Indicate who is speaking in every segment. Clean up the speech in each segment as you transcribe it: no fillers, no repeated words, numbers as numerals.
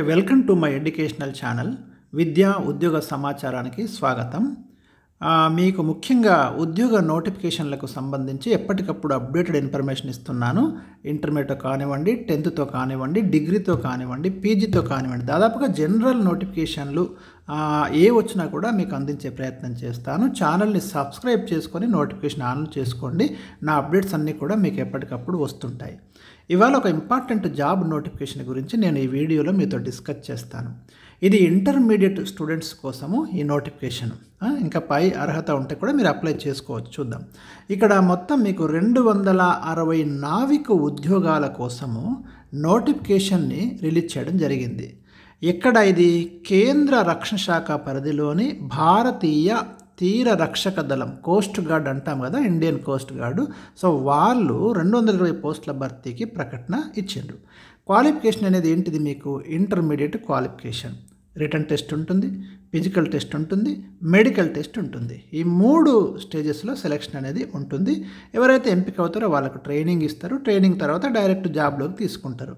Speaker 1: Welcome to my educational channel విద్యా ఉద్యోగ సమాచారానికి స్వాగతం. మీకు ముఖ్యంగా ఉద్యోగ నోటిఫికేషన్లకు సంబంధించి ఎప్పటికప్పుడు అప్డేటెడ్ ఇన్ఫర్మేషన్ ఇస్తున్నాను. ఇంటర్మీడియట్ కానివ్వండి, 10th కానివ్వండి, డిగ్రీతో కానివ్వండి, పీజీతో కానివ్వండి, దాదాపుగా జనరల్ నోటిఫికేషన్లు ఏ వచ్చినా కూడా మీకు అందించే ప్రయత్నం చేస్తాను. ఛానల్ని సబ్స్క్రైబ్ చేసుకొని నోటిఫికేషన్ ఆన్ చేసుకోండి. నా అప్డేట్స్ అన్నీ కూడా మీకు ఎప్పటికప్పుడు వస్తుంటాయి. ఇవాళ ఒక ఇంపార్టెంట్ జాబ్ నోటిఫికేషన్ గురించి నేను ఈ వీడియోలో మీతో డిస్కస్ చేస్తాను. ఇది ఇంటర్మీడియట్ స్టూడెంట్స్ కోసము ఈ నోటిఫికేషన్. ఇంకా పై అర్హత ఉంటే కూడా మీరు అప్లై చేసుకోవచ్చు. చూద్దాం. ఇక్కడ మొత్తం మీకు 260 నావిక ఉద్యోగాల కోసము నోటిఫికేషన్ని రిలీజ్ చేయడం జరిగింది. ఎక్కడ ఇది? కేంద్ర రక్షణ శాఖ పరిధిలోని భారతీయ తీర రక్షక దళం, కోస్ట్ గార్డ్ అంటాం కదా, ఇండియన్ కోస్ట్ గార్డు. సో వాళ్ళు 220 పోస్టుల భర్తీకి ప్రకటన ఇచ్చిండ్రు. క్వాలిఫికేషన్ అనేది ఏంటిది? మీకు ఇంటర్మీడియట్ క్వాలిఫికేషన్, రిటన్ టెస్ట్ ఉంటుంది, ఫిజికల్ టెస్ట్ ఉంటుంది, మెడికల్ టెస్ట్ ఉంటుంది. ఈ 3 స్టేజెస్లో సెలెక్షన్ అనేది ఉంటుంది. ఎవరైతే ఎంపిక అవుతారో వాళ్ళకు ట్రైనింగ్ ఇస్తారు. ట్రైనింగ్ తర్వాత డైరెక్ట్ జాబ్లోకి తీసుకుంటారు.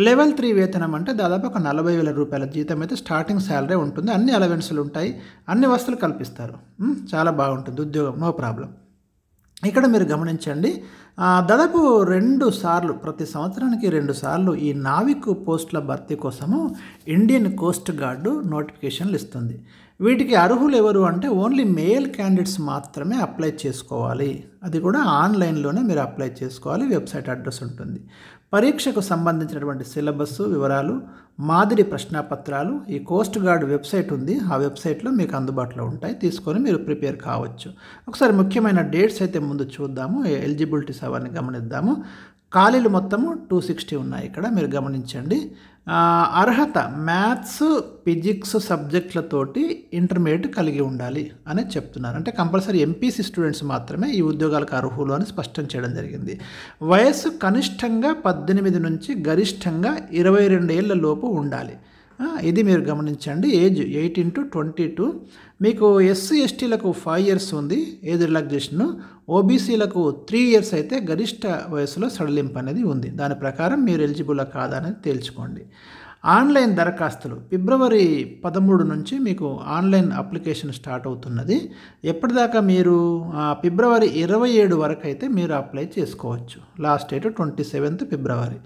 Speaker 1: లెవెల్ 3 వేతనం అంటే దాదాపు ఒక 40,000 రూపాయల జీతం అయితే స్టార్టింగ్ శాలరీ ఉంటుంది. అన్ని అలవెన్స్లు ఉంటాయి, అన్ని వసతులు కల్పిస్తారు. చాలా బాగుంటుంది ఉద్యోగం, నో ప్రాబ్లం. ఇక్కడ మీరు గమనించండి, దాదాపు 2 సార్లు, ప్రతి సంవత్సరానికి 2 సార్లు ఈ నావిక్ పోస్టుల భర్తీ కోసము ఇండియన్ కోస్ట్ గార్డు నోటిఫికేషన్లు ఇస్తుంది. వీటికి అర్హులు ఎవరు అంటే ఓన్లీ మేల్ క్యాండిడేట్స్ మాత్రమే అప్లై చేసుకోవాలి. అది కూడా ఆన్లైన్లోనే మీరు అప్లై చేసుకోవాలి. వెబ్సైట్ అడ్రస్ ఉంటుంది. పరీక్షకు సంబంధించినటువంటి సిలబస్ వివరాలు, మాదిరి ప్రశ్నాపత్రాలు ఈ కోస్ట్ గార్డ్ వెబ్సైట్ ఉంది. ఆ వెబ్సైట్లో మీకు అందుబాటులో ఉంటాయి. తీసుకొని మీరు ప్రిపేర్ కావచ్చు. ఒకసారి ముఖ్యమైన డేట్స్ అయితే ముందు చూద్దాము. ఎలిజిబిలిటీస్ అవన్నీ గమనిద్దాము. ఖాళీలు మొత్తము 260 ఉన్నాయి. ఇక్కడ మీరు గమనించండి. అర్హత మ్యాథ్స్, ఫిజిక్స్ సబ్జెక్టులతోటి ఇంటర్మీడియట్ కలిగి ఉండాలి అని చెప్తున్నారు. అంటే కంపల్సరీ ఎంపీసీ స్టూడెంట్స్ మాత్రమే ఈ ఉద్యోగాలకు అర్హులు అని స్పష్టం చేయడం జరిగింది. వయస్సు కనిష్టంగా 18 నుంచి గరిష్టంగా 22 ఏళ్ల లోపు ఉండాలి. ఇది మీరు గమనించండి. Age 18 to 22. మీకు ఎస్సీ ఎస్టీలకు 5 years ఉంది ఏజ్ రిలాక్సేషను. ఓబీసీలకు 3 years అయితే గరిష్ట వయసులో సడలింపు అనేది ఉంది. దాని ప్రకారం మీరు ఎలిజిబుల్ కాదా అనేది తేల్చుకోండి. ఆన్లైన్ దరఖాస్తులు ఫిబ్రవరి 13 నుంచి మీకు ఆన్లైన్ అప్లికేషన్ స్టార్ట్ అవుతున్నది. ఎప్పటిదాకా మీరు ఫిబ్రవరి 27 వరకు అయితే మీరు అప్లై చేసుకోవచ్చు. లాస్ట్ డేట్ 27th ఫిబ్రవరి.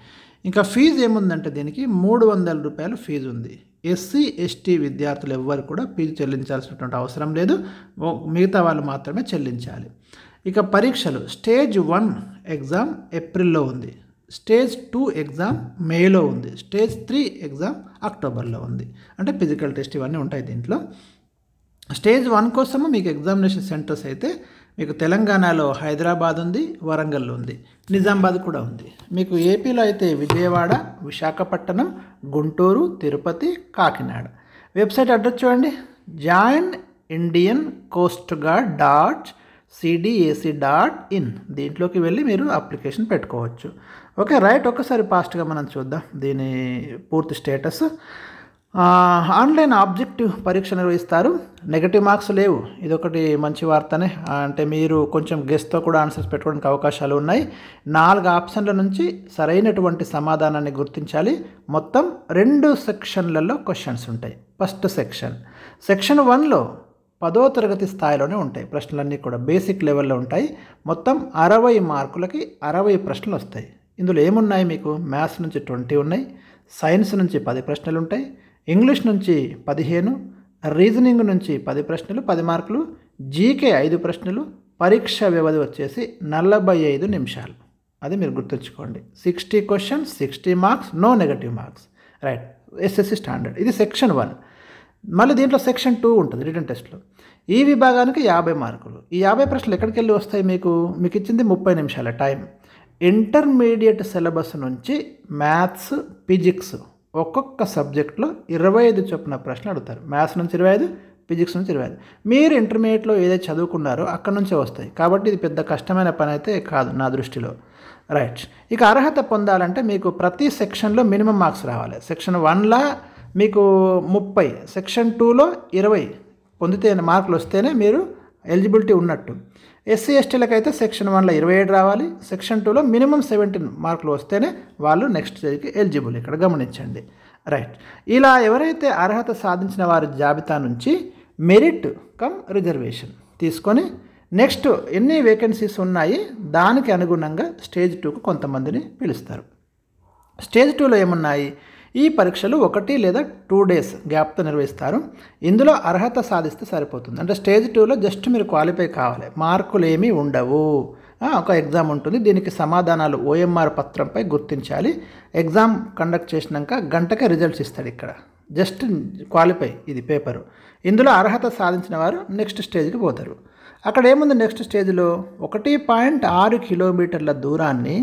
Speaker 1: ఇంకా ఫీజు ఏముందంటే దీనికి 300 రూపాయలు ఫీజు ఉంది. ఎస్సీ ఎస్టీ విద్యార్థులు ఎవ్వరు కూడా ఫీజు చెల్లించాల్సినటువంటి అవసరం లేదు. మిగతా వాళ్ళు మాత్రమే చెల్లించాలి. ఇక పరీక్షలు స్టేజ్ 1 ఎగ్జామ్ ఏప్రిల్లో ఉంది. స్టేజ్ 2 ఎగ్జామ్ మేలో ఉంది. స్టేజ్ 3 ఎగ్జామ్ అక్టోబర్లో ఉంది. అంటే ఫిజికల్ టెస్ట్ ఇవన్నీ ఉంటాయి దీంట్లో. స్టేజ్ 1 కోసము మీకు ఎగ్జామినేషన్ సెంటర్స్ అయితే మీకు తెలంగాణలో హైదరాబాద్ ఉంది, వరంగల్ ఉంది, నిజామాబాద్ కూడా ఉంది. మీకు ఏపీలో అయితే విజయవాడ, విశాఖపట్నం, గుంటూరు, తిరుపతి, కాకినాడ. వెబ్సైట్ అడ్రస్ చూడండి, joinindiancoastguard.cdac.in. దీంట్లోకి వెళ్ళి మీరు అప్లికేషన్ పెట్టుకోవచ్చు. Okay right. ఒకసారి ఫాస్ట్గా మనం చూద్దాం దీని పూర్తి స్టేటస్. ఆన్లైన్ ఆబ్జెక్టివ్ పరీక్ష నిర్వహిస్తారు. నెగటివ్ మార్క్స్ లేవు. ఇదొకటి మంచి వార్తనే. అంటే మీరు కొంచెం గెస్ట్తో కూడా ఆన్సర్స్ పెట్టుకోవడానికి అవకాశాలు ఉన్నాయి. 4 ఆప్షన్ల నుంచి సరైనటువంటి సమాధానాన్ని గుర్తించాలి. మొత్తం 2 సెక్షన్లలో క్వశ్చన్స్ ఉంటాయి. ఫస్ట్ సెక్షన్ 1లో 10వ తరగతి స్థాయిలోనే ఉంటాయి ప్రశ్నలన్నీ కూడా. బేసిక్ లెవెల్లో ఉంటాయి. మొత్తం 60 మార్కులకి 60 ప్రశ్నలు వస్తాయి. ఇందులో ఏమున్నాయి? మీకు మ్యాథ్స్ నుంచి 20 ఉన్నాయి, సైన్స్ నుంచి 10 ప్రశ్నలు ఉంటాయి, ఇంగ్లీష్ నుంచి 15, రీజనింగ్ నుంచి 10 ప్రశ్నలు 10 మార్కులు, జీకే 5 ప్రశ్నలు. పరీక్ష వ్యవధి వచ్చేసి 45 నిమిషాలు. అది మీరు గుర్తుంచుకోండి. 60 questions, 60 marks, no negative marks. Right. SSC standard. ఇది సెక్షన్ 1. మళ్ళీ దీంట్లో సెక్షన్ 2 ఉంటుంది రిటన్ టెస్ట్లో. ఈ విభాగానికి 50 మార్కులు. ఈ 50 ప్రశ్నలు ఎక్కడికి వెళ్ళి వస్తాయి? మీకు ఇచ్చింది 30 నిమిషాల టైం. ఇంటర్మీడియట్ సిలబస్ నుంచి మ్యాథ్స్, ఫిజిక్స్ ఒక్కొక్క సబ్జెక్ట్లో 25 చొప్పున ప్రశ్నలు అడుగుతారు. మ్యాథ్స్ నుంచి 25, ఫిజిక్స్ నుంచి 25. మీరు ఇంటర్మీడియట్లో ఏదైతే చదువుకున్నారో అక్కడ నుంచే వస్తాయి. కాబట్టి ఇది పెద్ద కష్టమైన పని అయితే కాదు నా దృష్టిలో. రైట్. ఇక అర్హత పొందాలంటే మీకు ప్రతి సెక్షన్లో మినిమం మార్క్స్ రావాలి. సెక్షన్ 1లో మీకు 30, సెక్షన్ 2లో 20 పొందితే మార్కులు వస్తేనే మీరు ఎలిజిబిలిటీ ఉన్నట్టు. ఎస్సీ ఎస్టీలకు అయితే సెక్షన్ 1లో 27 రావాలి. సెక్షన్ 2లో మినిమం 17 మార్కులు వస్తేనే వాళ్ళు నెక్స్ట్ స్టేజ్కి ఎలిజిబుల్. ఇక్కడ గమనించండి. రైట్. ఇలా ఎవరైతే అర్హత సాధించిన వారి జాబితా నుంచి మెరిట్ కమ్ రిజర్వేషన్ తీసుకొని నెక్స్ట్ ఎన్ని వేకెన్సీస్ ఉన్నాయి దానికి అనుగుణంగా స్టేజ్ 2కు కొంతమందిని పిలుస్తారు. స్టేజ్ 2లో ఏమున్నాయి? ఈ పరీక్షలు 1 లేదా 2 డేస్ గ్యాప్తో నిర్వహిస్తారు. ఇందులో అర్హత సాధిస్తే సరిపోతుంది. అంటే స్టేజ్ 2లో జస్ట్ మీరు క్వాలిఫై కావాలి, మార్కులు ఏమీ ఉండవు. ఒక ఎగ్జామ్ ఉంటుంది, దీనికి సమాధానాలు OMR పత్రంపై గుర్తించాలి. ఎగ్జామ్ కండక్ట్ చేసినాక గంటకే రిజల్ట్స్ ఇస్తాడు. ఇక్కడ జస్ట్ క్వాలిఫై, ఇది పేపరు. ఇందులో అర్హత సాధించిన వారు నెక్స్ట్ స్టేజ్కి పోతారు. అక్కడ ఏముంది నెక్స్ట్ స్టేజ్లో? 1.6 కిలోమీటర్ల దూరాన్ని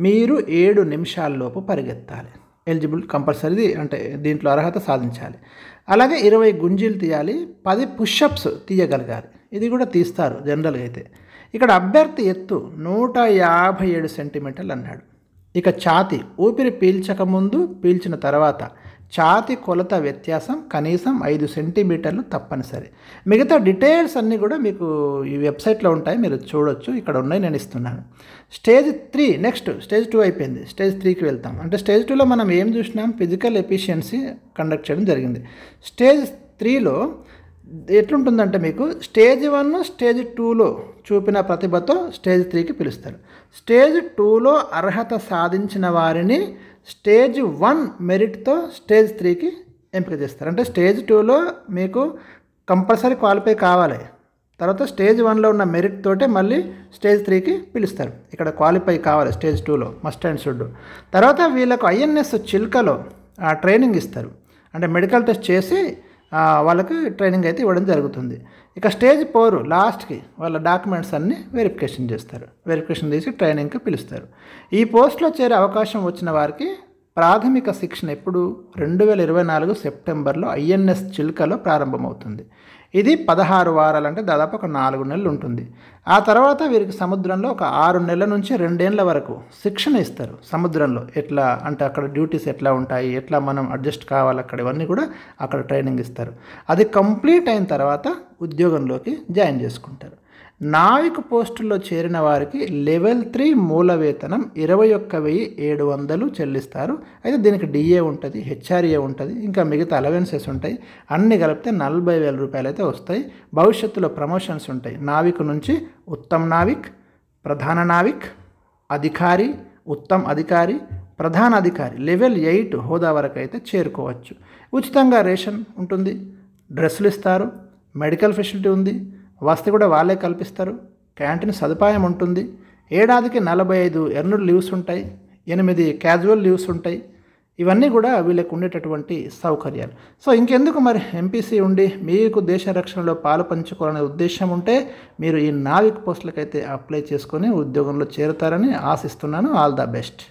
Speaker 1: మీరు 7 నిమిషాల్లోపు పరిగెత్తాలి. ఎలిజిబుల్ కంపల్సరీ, అంటే దీంట్లో అర్హత సాధించాలి. అలాగే 20 గుంజీలు తీయాలి, 10 పుషప్స్ తీయగలగాలి. ఇది కూడా తీస్తారు జనరల్గా అయితే. ఇక్కడ అభ్యర్థి ఎత్తు 157 సెంటీమీటర్లు అన్నాడు. ఇక ఛాతీ, ఊపిరి పీల్చకముందు పీల్చిన తర్వాత ఛాతీ కొలత వ్యత్యాసం కనీసం 5 సెంటీమీటర్లు తప్పనిసరి. మిగతా డీటెయిల్స్ అన్నీ కూడా మీకు ఈ వెబ్సైట్లో ఉంటాయి, మీరు చూడొచ్చు. ఇక్కడ ఉన్నాయి, నేను ఇస్తున్నాను. Stage 3 next. స్టేజ్ 2 అయిపోయింది, స్టేజ్ 3కి వెళ్తాం. అంటే స్టేజ్ 2లో మనం ఏం చూసినాం? ఫిజికల్ ఎఫిషియన్సీ కండక్ట్ చేయడం జరిగింది. స్టేజ్ 3లో ఎట్లుంటుందంటే మీకు స్టేజ్ 1 స్టేజ్ 2లో చూపిన ప్రతిభతో స్టేజ్ 3కి పిలుస్తారు. స్టేజ్ 2లో అర్హత సాధించిన వారిని స్టేజ్ 1 మెరిట్తో స్టేజ్ 3కి ఎంపిక చేస్తారు. అంటే స్టేజ్ 2లో మీకు కంపల్సరీ క్వాలిఫై కావాలి. తర్వాత స్టేజ్ 1లో ఉన్న మెరిట్ తోటే మళ్ళీ స్టేజ్ 3కి పిలుస్తారు. ఇక్కడ క్వాలిఫై కావాలి స్టేజ్ 2లో, మస్ట్ అండ్ షుడ్. తర్వాత వీళ్ళకు INS చిల్కలో ట్రైనింగ్ ఇస్తారు. అంటే మెడికల్ టెస్ట్ చేసి వాళ్ళకి ట్రైనింగ్ అయితే ఇవ్వడం జరుగుతుంది. ఇక స్టేజ్ 4 లాస్ట్కి వాళ్ళ డాక్యుమెంట్స్ అన్నీ వెరిఫికేషన్ చేస్తారు. వెరిఫికేషన్ చేసి ట్రైనింగ్కి పిలుస్తారు. ఈ పోస్ట్లో చేరే అవకాశం వచ్చిన వారికి ప్రాథమిక శిక్షణ ఎప్పుడు? 2024 సెప్టెంబర్లో INS చిల్కలో ప్రారంభమవుతుంది. ఇది 16 వారాలు, అంటే దాదాపు ఒక 4 నెలలు ఉంటుంది. ఆ తర్వాత వీరికి సముద్రంలో ఒక 6 నెలల నుంచి 2 ఏళ్ల వరకు శిక్షణ ఇస్తారు. సముద్రంలో ఎట్లా అంటే అక్కడ డ్యూటీస్ ఎట్లా ఉంటాయి, ఎట్లా మనం అడ్జస్ట్ కావాలి, అక్కడ ఇవన్నీ కూడా అక్కడ ట్రైనింగ్ ఇస్తారు. అది కంప్లీట్ అయిన తర్వాత ఉద్యోగంలోకి జాయిన్ చేసుకుంటారు. నావిక పోస్టుల్లో చేరిన వారికి లెవెల్ 3 మూల వేతనం 21,700 చెల్లిస్తారు. అయితే దీనికి DA ఉంటుంది, HRA ఉంటుంది, ఇంకా మిగతా అలవెన్సెస్ ఉంటాయి. అన్నీ కలిపితే 40,000 రూపాయలు అయితే వస్తాయి. భవిష్యత్తులో ప్రమోషన్స్ ఉంటాయి. నావిక్ నుంచి ఉత్తమ్ నావిక్, ప్రధాన నావిక్, అధికారి, ఉత్తమ్ అధికారి, ప్రధాన అధికారి లెవెల్ 8 హోదా వరకు అయితే చేరుకోవచ్చు. ఉచితంగా రేషన్ ఉంటుంది, డ్రెస్సులు ఇస్తారు, మెడికల్ ఫెసిలిటీ ఉంది, వసతి కూడా వాళ్ళే కల్పిస్తారు, క్యాంటీన్ సదుపాయం ఉంటుంది. ఏడాదికి 45 ఎర్న్డ్ లీవ్స్ ఉంటాయి, 8 క్యాజువల్ లీవ్స్ ఉంటాయి. ఇవన్నీ కూడా వీళ్ళకు ఉండేటటువంటి సౌకర్యాలు. సో ఇంకెందుకు మరి MPC ఉండి మీకు దేశ రక్షణలో పాలు పంచుకోవాలనే ఉద్దేశం ఉంటే మీరు ఈ నావిక్ పోస్టులకైతే అప్లై చేసుకొని ఉద్యోగంలో చేరుతారని ఆశిస్తున్నాను. All the best.